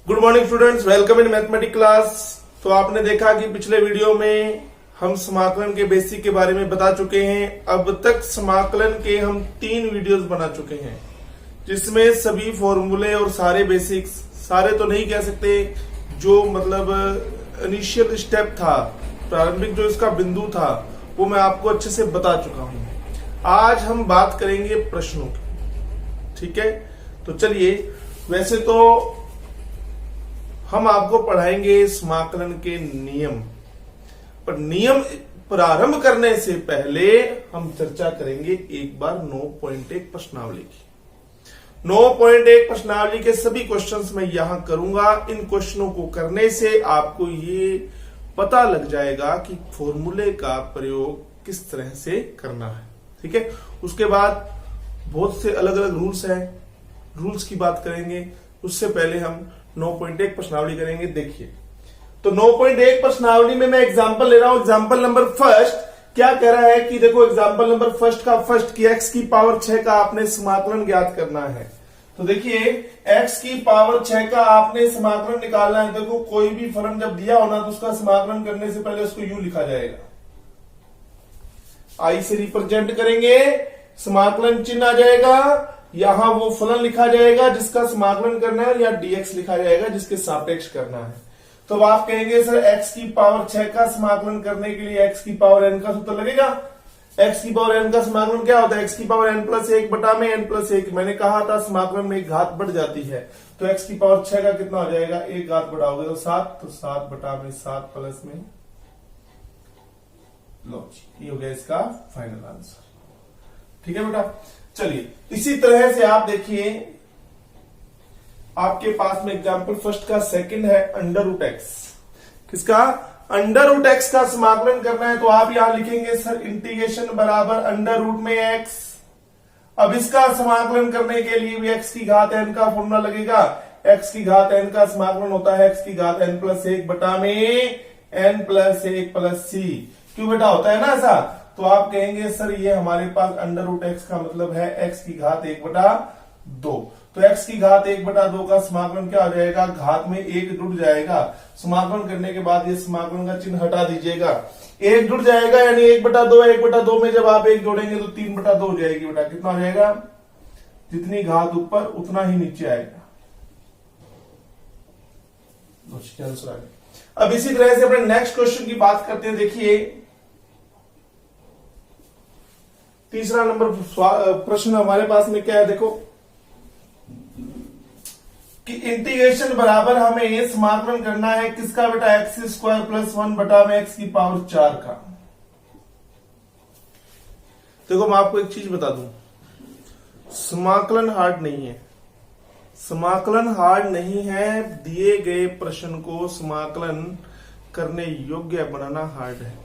Good morning students, welcome in mathematics class. तो आपने देखा कि पिछले वीडियो में हम समाकलन के बेसिक के बारे में बता चुके हैं। अब तक समाकलन के हम 3 वीडियोस बना चुके हैं, जिसमें सभी फॉर्मूले और सारे बेसिक्स, सारे तो नहीं कह सकते, जो मतलब इनिशियल स्टेप था, प्रारंभिक जो इसका बिंदु था, वो मैं आपको अच्छे से बता चुका हूं। आज हम बात करेंगे प्रश्नों की, ठीक है। तो चलिए, वैसे तो हम आपको पढ़ाएंगे समाकलन के नियम, पर नियम प्रारंभ करने से पहले हम चर्चा करेंगे एक बार 9.1 प्रश्नावली की। 9.1 प्रश्नावली के सभी क्वेश्चंस मैं यहां करूंगा। इन क्वेश्चनों को करने से आपको ये पता लग जाएगा कि फॉर्मूले का प्रयोग किस तरह से करना है, ठीक है। उसके बाद बहुत से अलग अलग रूल्स हैं, रूल्स की बात करेंगे। उससे पहले हम 9.1 प्रश्नावली करेंगे। देखिए, तो 9.1 प्रश्नावली में मैं एग्जांपल ले रहा हूं। एग्जांपल नंबर फर्स्ट क्या कह रहा है कि देखो, एग्जांपल नंबर फर्स्ट का फर्स्ट की x की पावर 6 का आपने समाकलन ज्ञात करना है। तो देखिए, x की पावर 6 का आपने समाकलन निकालना है। देखो, कोई भी फलन जब दिया होना तो उसका समाकलन करने से पहले उसको यूं लिखा जाएगा, आई से रिप्रेजेंट करेंगे, समाकलन चिन्ह आ जाएगा, यहां वो फलन लिखा जाएगा जिसका समाकलन करना है, या dx लिखा जाएगा जिसके सापेक्ष करना है। तो अब आप कहेंगे सर x की पावर 6 का समाकलन करने के लिए x की पावर n का सूत्र लगेगा। x की पावर n का समाकलन क्या होता है? x की पावर n प्लस 1 बटा में n प्लस 1। मैंने कहा था समाकलन में एक घात बढ़ जाती है, तो x की पावर 6 का कितना हो जाएगा? एक घात बढ़ाओगे तो 7, तो 7 बटा में 7 प्लस में, लो ये हो गया इसका फाइनल आंसर, ठीक है बेटा। चलिए, इसी तरह से आप देखिए, आपके पास में एग्जांपल फर्स्ट का सेकंड है अंडर रूट एक्स। किसका? अंडर रूट एक्स का समाकलन करना है। तो आप यहां लिखेंगे सर इंटीग्रेशन बराबर अंडर रूट में एक्स। अब इसका समाकलन करने के लिए भी एक्स की घात एन का फॉर्मूला लगेगा। एक्स की घात एन का समाकलन होता है एक्स की घात एन प्लस 1 बटा में एन प्लस 1 प्लस सी। क्यों बेटा, होता है ना ऐसा? तो आप कहेंगे सर ये हमारे पास अंडर रूट एक्स का मतलब है एक्स की घात 1 बटा 2। तो एक्स की घात 1 बटा 2 का समाकलन क्या हो जाएगा? घात में 1 जुड़ जाएगा। समाकलन करने के बाद ये समाकलन का चिन्ह हटा दीजिएगा, 1 जुड़ जाएगा, यानी 1 बटा 2। 1 बटा 2 में जब आप 1 जोड़ेंगे तो 3 बटा 2 हो जाएगी बेटा। कितना हो जाएगा? जितनी घात ऊपर उतना ही नीचे आएगा। आंसर आ गया। अब इसी तरह से अपने नेक्स्ट क्वेश्चन की बात करते हैं। देखिए, तीसरा नंबर प्रश्न हमारे पास में क्या है? देखो कि इंटीग्रेशन बराबर हमें समाकलन करना है किसका बेटा? एक्स स्क्वायर प्लस 1 बटा में एक्स की पावर 4 का। देखो, मैं आपको एक चीज बता दूं, समाकलन हार्ड नहीं है। समाकलन हार्ड नहीं है। दिए गए प्रश्न को समाकलन करने योग्य बनाना हार्ड है।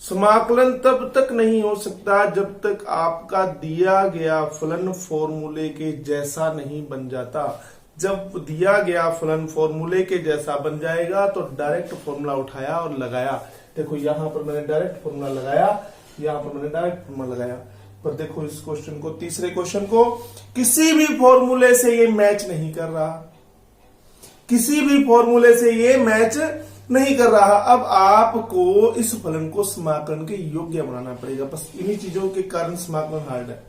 समाकलन तब तक नहीं हो सकता जब तक आपका दिया गया फलन फॉर्मूले के जैसा नहीं बन जाता। जब दिया गया फलन फॉर्मूले के जैसा बन जाएगा तो डायरेक्ट फॉर्मूला उठाया और लगाया। देखो, यहां पर मैंने डायरेक्ट फॉर्मूला लगाया, यहां पर मैंने डायरेक्ट फॉर्मूला लगाया, पर देखो इस क्वेश्चन को, तीसरे क्वेश्चन को किसी भी फॉर्मूले से ये मैच नहीं कर रहा, किसी भी फॉर्मूले से ये मैच नहीं कर रहा। अब आपको इस फलन को समाकलन के योग्य बनाना पड़ेगा। बस इन्हीं चीजों के कारण समाकलन हार्ड है।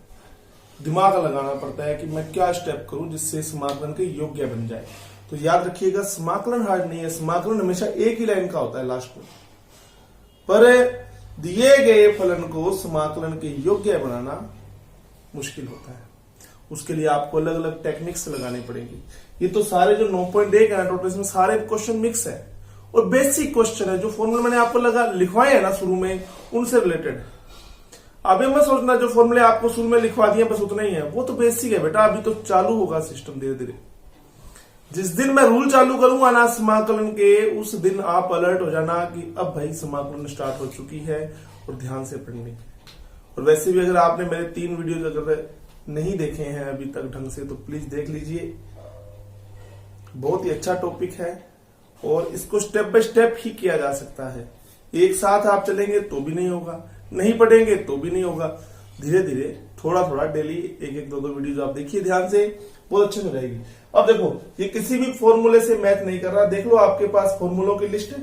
दिमाग लगाना पड़ता है कि मैं क्या स्टेप करूं जिससे समाकलन के योग्य बन जाए। तो याद रखिएगा, समाकलन हार्ड नहीं है। समाकलन हमेशा एक ही लाइन का होता है लास्ट में, पर दिए गए फलन को समाकलन के योग्य बनाना मुश्किल होता है। उसके लिए आपको अलग अलग टेक्निक्स लगानी पड़ेंगी। ये तो सारे जो 9.1 है टोटल, इसमें सारे क्वेश्चन मिक्स है और बेसिक क्वेश्चन है। जो फॉर्मूला मैंने आपको लिखवाए है ना शुरू में, उनसे रिलेटेड। अभी मत सोचना जो फॉर्मूले आपको शुरू में लिखवा दिए बस उतना ही है, वो तो बेसिक है बेटा। अभी तो चालू होगा सिस्टम धीरे धीरे। जिस दिन मैं रूल चालू करूंगा ना समाकलन के, उस दिन आप अलर्ट हो जाना कि अब भाई समाकलन स्टार्ट हो चुकी है, और ध्यान से पढ़नी। और वैसे भी अगर आपने मेरे 3 वीडियो अगर नहीं देखे हैं अभी तक ढंग से, तो प्लीज देख लीजिए। बहुत ही अच्छा टॉपिक है और इसको स्टेप बाय स्टेप ही किया जा सकता है। एक साथ आप चलेंगे तो भी नहीं होगा, नहीं पढ़ेंगे तो भी नहीं होगा। धीरे धीरे थोड़ा थोड़ा डेली एक एक दो दो वीडियो आप देखिए ध्यान से, बहुत अच्छे से रहेगी। अब देखो ये किसी भी फॉर्मूले से मैच नहीं कर रहा, देख लो आपके पास फॉर्मूलों की लिस्ट है,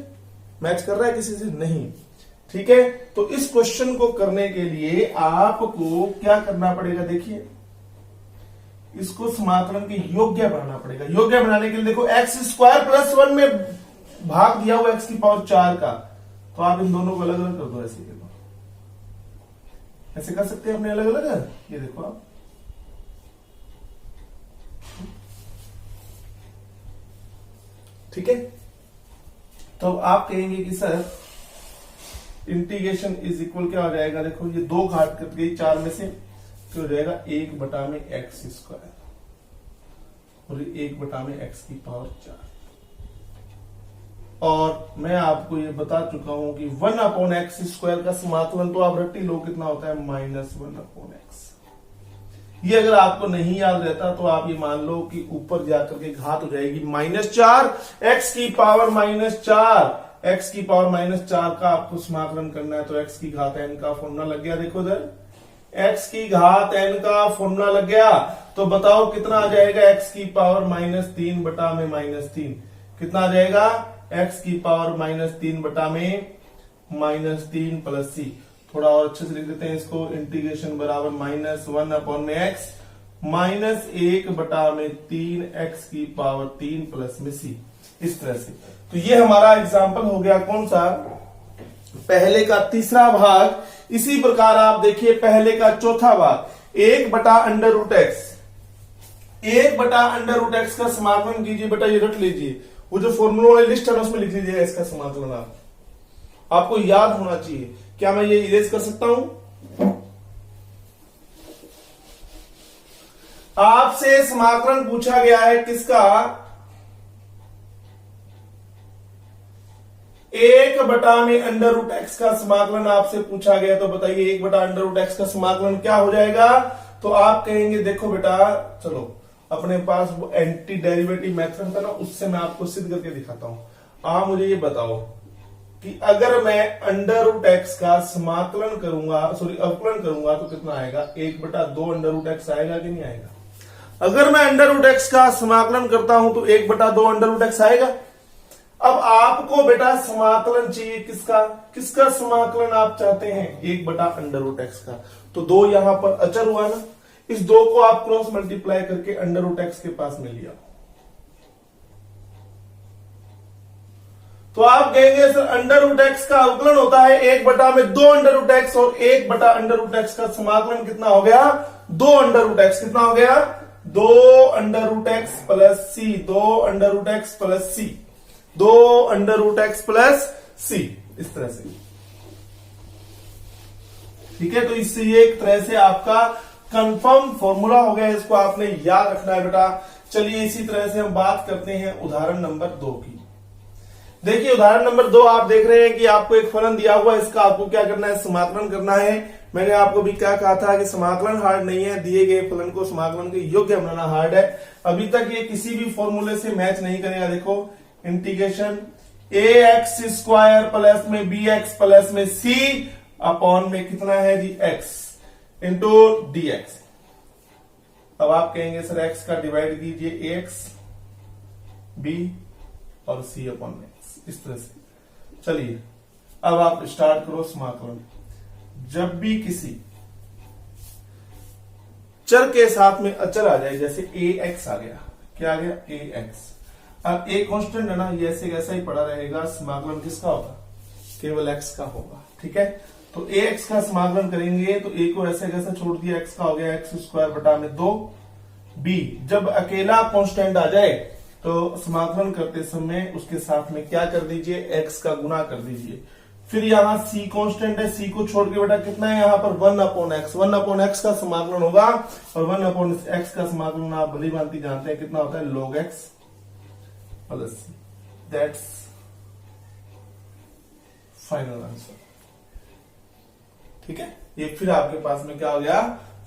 मैच कर रहा है किसी से? नहीं। ठीक है, तो इस क्वेश्चन को करने के लिए आपको क्या करना पड़ेगा, देखिए इसको समाकलन के योग्य बनाना पड़ेगा। योग्य बनाने के लिए देखो x² + 1 में भाग दिया हुआ x⁴ का, तो आप इन दोनों को अलग अलग कर दो, ऐसे कर दो, ऐसे कर सकते हैं अपने अलग अलग। ये देखो आप, ठीक है। तो आप कहेंगे कि सर इंटीग्रेशन इज इक्वल क्या हो जाएगा, देखो ये 2 घात कट गई 4 में से, तो हो जाएगा 1/x² और 1/x⁴। और मैं आपको ये बता चुका हूं कि 1/x² का समाकलन तो आप रट्टी लो, कितना होता है -1/x। ये अगर आपको नहीं याद रहता तो आप ये मान लो कि ऊपर जाकर के घात हो जाएगी -4, x⁴ का आपको समाकलन करना है, तो x⁴n का फॉर्मूला लग गया। देखो इधर x⁴n का फॉर्मूला लग गया, तो बताओ कितना आ जाएगा, x⁻³ -3 कितना आ जाएगा, x⁻³ -3 + c। थोड़ा और अच्छे से लिख देते हैं इसको, इंटीग्रेशन बराबर -1/x -1/3 x⁻³ + c, इस तरह से। तो ये हमारा एग्जाम्पल हो गया कौन सा, पहले का तीसरा भाग। इसी प्रकार आप देखिए पहले का चौथा भाग, 1/√x, 1/√x का समाकलन कीजिए बेटा, ये रट लीजिए, वो जो फॉर्मूला वाली लिस्ट है ना उसमें लिख लीजिएगा इसका समाकलन। आपको याद होना चाहिए। क्या मैं ये इरेज कर सकता हूं? आपसे समाकलन पूछा गया है किसका, 1/√x का समाकलन आपसे पूछा गया, तो बताइए 1/√x का समाकलन क्या हो जाएगा। तो आप कहेंगे देखो बेटा, चलो अपने पास वो एंटी डेरिवेटिव मेथड था ना, उससे मैं आपको सिद्ध करके दिखाता हूं। आप मुझे ये बताओ कि अगर मैं √x का समाकलन करूंगा, अवकलन करूंगा, तो कितना आएगा, 1/2 आएगा कि नहीं आएगा? अगर मैं √x का समाकलन करता हूं तो 1/2 आएगा। अब आपको बेटा समाकलन चाहिए किसका, किसका समाकलन आप चाहते हैं, 1/√x का। तो 2 यहां पर अचर हुआ ना, इस 2 को आप क्रॉस मल्टीप्लाई करके √x के पास में लिया, तो आप कहेंगे सर √x का अवकलन होता है 1/2 और 1/√x का समाकलन कितना हो गया, 2 कितना हो गया, 2 √x + c, 2 √x + c, 2 √x + c, इस तरह से। ठीक है, तो इससे ये एक तरह से आपका कंफर्म फॉर्मूला हो गया, इसको आपने याद रखना है बेटा। चलिए इसी तरह से हम बात करते हैं उदाहरण नंबर 2 की। देखिए उदाहरण नंबर 2 आप देख रहे हैं कि आपको एक फलन दिया हुआ है, इसका आपको क्या करना है, समाकलन करना है। मैंने आपको भी क्या कहा था कि समाकलन हार्ड नहीं है, दिए गए फलन को समाकलन के योग्य बनाना हार्ड है। अभी तक ये किसी भी फॉर्मूले से मैच नहीं करेगा। देखो इंटीग्रेशन ax² प्लस में bx प्लस में c अपॉन में कितना है जी, x इंटू dx। अब आप कहेंगे सर x का डिवाइड कीजिए ax b और c अपॉन x, इस तरह से। चलिए अब आप स्टार्ट करो समाकलन। जब भी किसी चर के साथ में अचर आ जाए, जैसे ax आ गया, क्या आ गया ax, अब a कांस्टेंट है ना, ये ऐसे कैसा ही पड़ा रहेगा, समाकलन किसका होगा, केवल x का होगा। ठीक है, तो ax का समाकलन करेंगे तो a को ऐसे कैसा छोड़ दिया, x का हो गया x² / 2। b जब अकेला कांस्टेंट आ जाए तो समाकलन करते समय उसके साथ में क्या कर दीजिए, x का गुणा कर दीजिए। फिर यहाँ c कांस्टेंट है, c को छोड़ के बेटा कितना है यहाँ पर 1/x, 1/x का समाकलन होगा, और 1/x का समाकलन आप भली भांति जानते हैं कितना होता है, log x plus c। That's final answer. ठीक है, ये फिर आपके पास में क्या हो गया,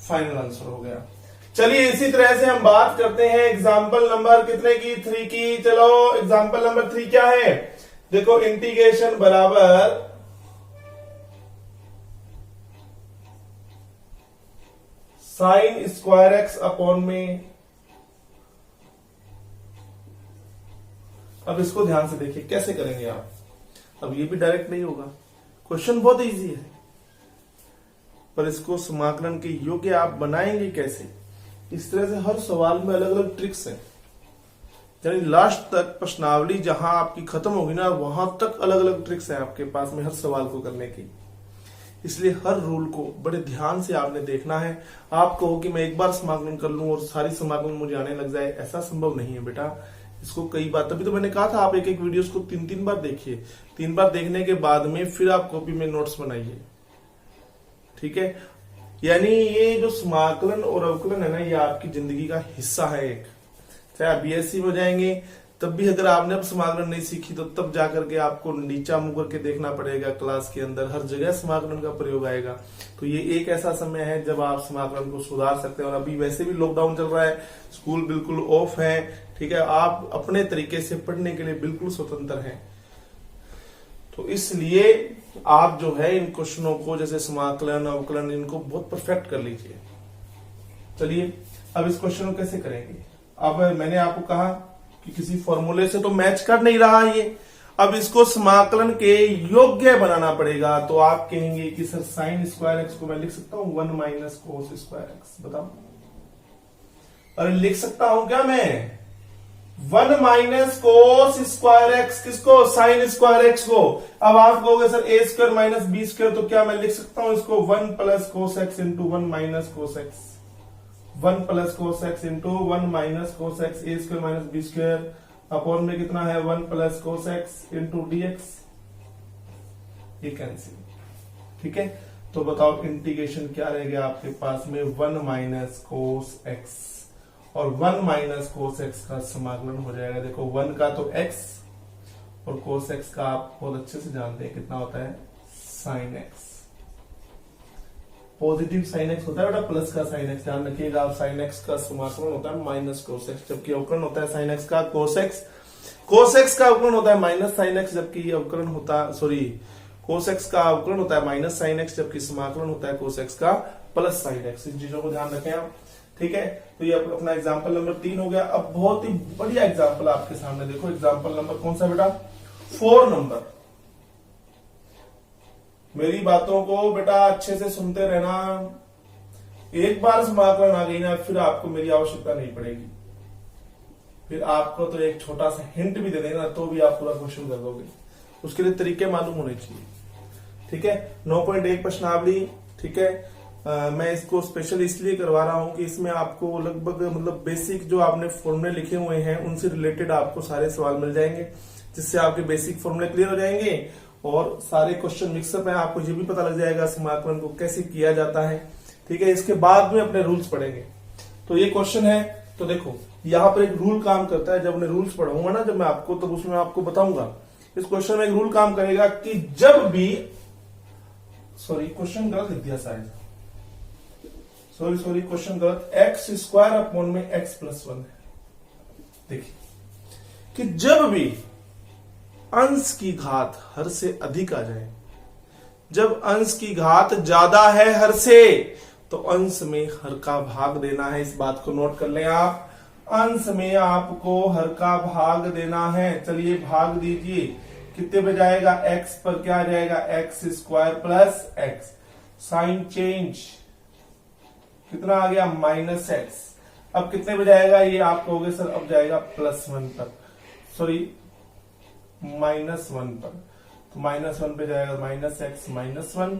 फाइनल आंसर हो गया। चलिए इसी तरह से हम बात करते हैं एग्जाम्पल नंबर कितने की, 3 की। चलो एग्जाम्पल नंबर 3 क्या है, देखो इंटीग्रेशन बराबर साइन स्क्वायर एक्स अपॉन में, अब इसको ध्यान से देखिए कैसे करेंगे आप। अब ये भी डायरेक्ट नहीं होगा, क्वेश्चन बहुत इजी है, पर इसको समाकलन के योग्य आप बनाएंगे कैसे। इस तरह से हर सवाल में अलग अलग ट्रिक्स हैं, यानी लास्ट तक प्रश्नावली जहां आपकी खत्म होगी ना, वहां तक अलग अलग ट्रिक्स हैं आपके पास में हर सवाल को करने की। इसलिए हर रूल को बड़े ध्यान से आपने देखना है। आप कहो कि मैं एक बार समाकलन कर लूं और सारी समाकलन मुझे आने लग जाए, ऐसा संभव नहीं है बेटा। इसको कई बार, तभी तो मैंने कहा था आप एक एक वीडियोस को 3-3 बार देखिए। 3 बार देखने के बाद में फिर आप कॉपी में नोट्स बनाइए, ठीक है। यानी ये जो समाकलन और अवकलन है ना, ये आपकी जिंदगी का हिस्सा है एक। चाहे आप बीएससी में जाएंगे तब भी अगर आपने अब समाकलन नहीं सीखी तो तब जाकर के आपको नीचा मुंह करके देखना पड़ेगा। क्लास के अंदर हर जगह समाकलन का प्रयोग आएगा। तो ये एक ऐसा समय है जब आप समाकलन को सुधार सकते हैं। और अभी वैसे भी लॉकडाउन चल रहा है, स्कूल बिल्कुल ऑफ है, ठीक है। आप अपने तरीके से पढ़ने के लिए बिल्कुल स्वतंत्र हैं। तो इसलिए आप जो है इन क्वेश्चनों को, जैसे समाकलन अवकलन, इनको बहुत परफेक्ट कर लीजिए। चलिए अब इस क्वेश्चन को कैसे करेंगे। अब मैंने आपको कहा कि किसी फॉर्मूले से तो मैच कर नहीं रहा ये, अब इसको समाकलन के योग्य बनाना पड़ेगा। तो आप कहेंगे कि सर साइन स्क्वायर एक्स को मैं लिख सकता हूं 1 माइनस कोस स्क्वायर एक्स। बताओ, अरे लिख सकता हूं क्या मैं 1 माइनस कोस स्क्वायर एक्स, किसको, साइन स्क्वायर एक्स को। अब आप कहोगे sir A square minus B square, तो क्या मैं लिख सकता हूं इसको 1 plus cos x into 1 minus cos x, 1 plus cos x into 1 minus cos x A square minus B square upon में कितना है 1 plus cos x into dx, ये कैंसिल, ठीक है। तो बताओ इंटीग्रेशन क्या रह गया आपके पास में 1 माइनस कोस एक्स, और 1 माइनस कोस एक्स का समाकलन हो जाएगा। देखो 1 का तो x और कोस एक्स का आप बहुत अच्छे से जानते हैं कितना होता है sine x. Positive sine x होता है बेटा, प्लस का साइन एक्स, ध्यान रखिएगा आप। साइन एक्स का समाकलन होता है माइनस कोस एक्स, जबकि अवकलन होता है साइन एक्स का कोस एक्स। कोस एक्स का अवकलन होता है माइनस साइन एक्स, जबकि अवकलन होता कोस एक्स का अवकलन होता है माइनस साइन एक्स, जबकि समाकलन होता है कोस एक्स का प्लस साइन एक्स। इन चीजों को ध्यान रखें आप, ठीक है। तो ये अपना एग्जाम्पल नंबर 3 हो गया। अब बहुत ही बढ़िया एग्जाम्पल आपके सामने देखो। एग्जाम्पल नंबर कौन सा बेटा, 4 नंबर। मेरी बातों को बेटा अच्छे से सुनते रहना। एक बार समाकलन आ गई ना, फिर आपको मेरी आवश्यकता नहीं पड़ेगी। फिर आपको तो एक छोटा सा हिंट भी दे देना तो भी आप पूरा क्वेश्चन कर दोगे। उसके लिए तरीके मालूम होने चाहिए, ठीक है। 9.1 प्रश्नावली, ठीक है। मैं इसको स्पेशल इसलिए करवा रहा हूं कि इसमें आपको लगभग मतलब बेसिक जो आपने फॉर्मूले लिखे हुए हैं उनसे रिलेटेड आपको सारे सवाल मिल जाएंगे, जिससे आपके बेसिक फॉर्मूले क्लियर हो जाएंगे और सारे क्वेश्चन मिक्सअप है। आपको ये भी पता लग जाएगा समाकलन को कैसे किया जाता है, ठीक है। इसके बाद में अपने रूल्स पढ़ेंगे। तो ये क्वेश्चन है, तो देखो यहाँ पर एक रूल काम करता है। जब मैं रूल्स पढ़ाऊंगा ना जब मैं आपको, तब उसमें आपको बताऊंगा। इस क्वेश्चन में एक रूल काम करेगा कि जब भी, क्वेश्चन गलत लिख दिया शायद, क्वेश्चन गलत, एक्स स्क्वायर अपॉन में एक्स प्लस 1 है। देखिए कि जब भी अंश की घात हर से अधिक आ जाए, जब अंश की घात ज्यादा है हर से, तो अंश में हर का भाग देना है। इस बात को नोट कर लें आप, अंश में आपको हर का भाग देना है। चलिए भाग दीजिए, कितने पे जाएगा, x पर क्या आ जाएगा, X square plus X. Sign change कितना आ गया, माइनस एक्स। अब कितने पे जाएगा, ये आप कहोगे सर अब जाएगा प्लस 1 पर, माइनस 1 पर। तो माइनस 1 पे जाएगा माइनस एक्स माइनस 1,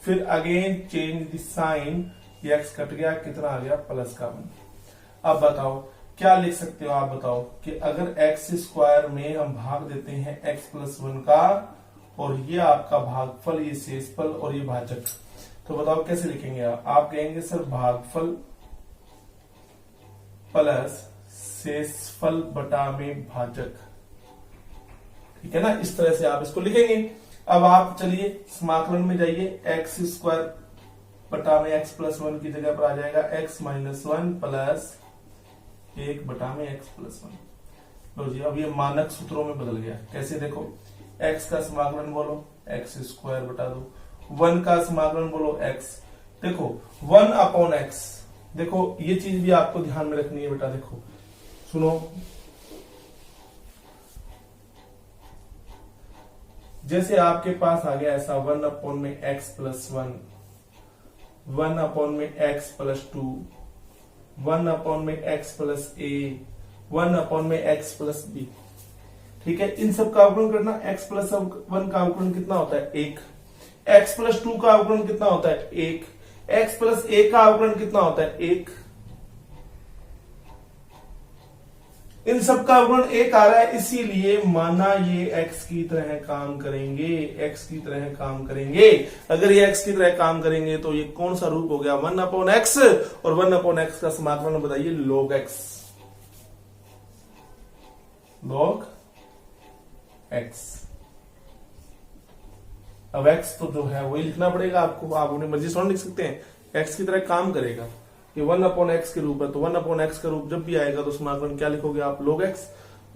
फिर अगेन चेंज द साइन, ये एक्स कट गया, कितना आ गया, प्लस का 1। अब बताओ क्या लिख सकते हो आप, बताओ कि अगर एक्स स्क्वायर में हम भाग देते हैं एक्स प्लस 1 का, और ये आपका भागफल, ये शेषफल और ये भाजक, तो बताओ कैसे लिखेंगे आप कहेंगे सर भागफल प्लस शेषफल बटा में भाजक, ठीक है ना। इस तरह से आप इसको लिखेंगे। अब आप चलिए समाकलन में जाइए, एक्स स्क्वायर बटा में एक्स प्लस 1 की जगह पर आ जाएगा एक्स माइनस 1 प्लस 1 बटा में एक्स प्लस 1। लो जी, अब ये मानक सूत्रों में बदल गया। कैसे, देखो एक्स का समाकलन बोलो एक्स स्क्वायर बटा 2, 1 का समाकलन बोलो एक्स। देखो 1 अपॉन एक्स, देखो ये चीज भी आपको ध्यान में रखनी है बेटा। देखो सुनो, जैसे आपके पास आ गया ऐसा 1 अपॉन में x प्लस 1, 1 अपॉन में x प्लस 2, 1 अपॉन में x प्लस a, 1 अपॉन में x प्लस b। ठीक है, इन सब का अवकलन करना। x प्लस 1 का अवकलन कितना होता है 1, x प्लस 2 का अवकलन कितना होता है 1, x प्लस a का अवकलन कितना होता है 1। इन सब का अवकलन 1 आ रहा है, इसीलिए माना ये x की तरह काम करेंगे, x की तरह काम करेंगे। अगर ये x की तरह काम करेंगे तो ये कौन सा रूप हो गया 1 अपॉन x, और 1 अपॉन x का समाकलन बताइए log x, log x। अब x तो जो है वही लिखना पड़ेगा आपको, आप अपनी मर्जी से लिख सकते हैं। x की तरह काम करेगा, ये 1 अपॉन एक्स के रूप है, तो 1 अपॉन एक्स का रूप जब भी आएगा तो समाकलन क्या लिखोगे आप log x,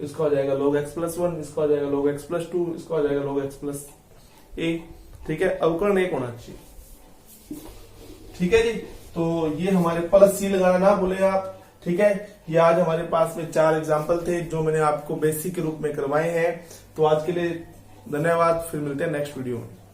इसका हो जाएगा log x प्लस 1, इसका हो जाएगा log x प्लस 2, इसका हो जाएगा log x प्लस a। ठीक है, अवकलन 1 होना चाहिए। ठीक है जी, तो ये हमारे प्लस सी लगाना ना भूले आप। ठीक है, ये आज हमारे पास में 4 एग्जाम्पल थे जो मैंने आपको बेसिक के रूप में करवाए हैं। तो आज के लिए धन्यवाद, फिर मिलते हैं नेक्स्ट वीडियो में।